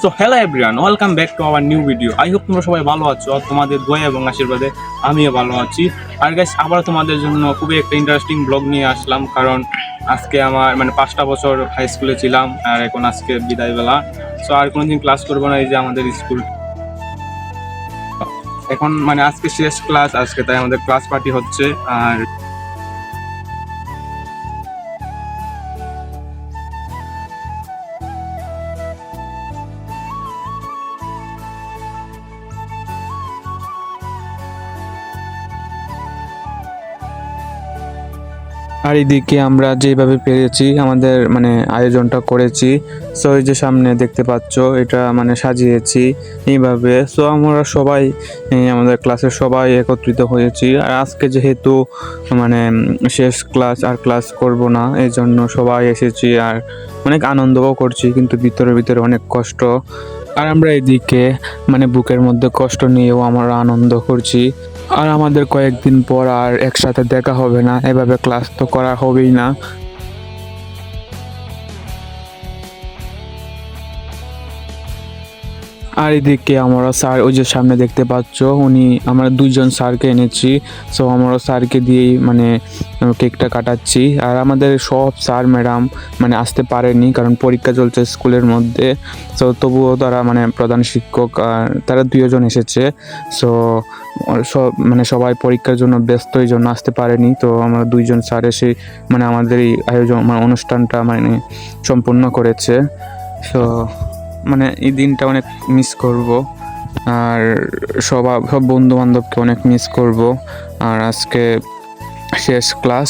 So hello everyone, welcome back to our new video. I hope তোমরা সবাই ভালো আছো। আর তোমাদের দোয়া এবং আশীর্বাদে আমিও ভালো আছি। আর গাইস, আবার তোমাদের জন্য খুবই একটা ইন্টারেস্টিং ব্লগ নিয়ে আসলাম, কারণ আজকে আমার 5টা বছর হাই স্কুলে ছিলাম আর এখন আজকে বিদায়বেলা। সো আর কোনোদিন ক্লাস করবো না, এই যে আমাদের স্কুল এখন আজকে শেষ ক্লাস, আজকে তাই আমাদের ক্লাস পার্টি হচ্ছে। আর আর এদিকে আমরা যেভাবে পেরেছি আমাদের আয়োজনটা করেছি। সো এই যে সামনে দেখতে পাচ্ছ, এটা সাজিয়েছি এইভাবে। সো আমরা সবাই আমাদের ক্লাসের সবাই একত্রিত হয়েছি। আর আজকে যেহেতু শেষ ক্লাস, আর ক্লাস করব না, এই জন্য সবাই এসেছি আর অনেক আনন্দও করছি, কিন্তু ভিতরে ভিতরে অনেক কষ্ট। আর আমরা এদিকে বুকের মধ্যে কষ্ট নিয়েও আমরা আনন্দ করছি। আর আমাদের কয়েকদিন পর আর একসাথে দেখা হবে না, এভাবে ক্লাস তো করা হবেই না। আর এদিকে আমরা স্যার, ওই যে সামনে দেখতে পাচ্ছ, আমরা দুইজন স্যারকে এনেছি। সো আমরা স্যারকে দিয়েই কেকটা কাটাচ্ছি। আর আমাদের সব স্যার ম্যাডাম আসতে পারেনি, কারণ পরীক্ষা চলছে স্কুলের মধ্যে। সো তবুও তারা প্রধান শিক্ষক তারা দুজন এসেছে। সো সব সবাই পরীক্ষার জন্য ব্যস্ত, এই জন্য আসতে পারেনি। তো আমরা দুইজন স্যার এসে আমাদের এই আয়োজন অনুষ্ঠানটা সম্পূর্ণ করেছে। সো এই দিনটা অনেক মিস করব, আর সব বন্ধু বান্ধবকে অনেক মিস করব। আর আজকে শেষ ক্লাস।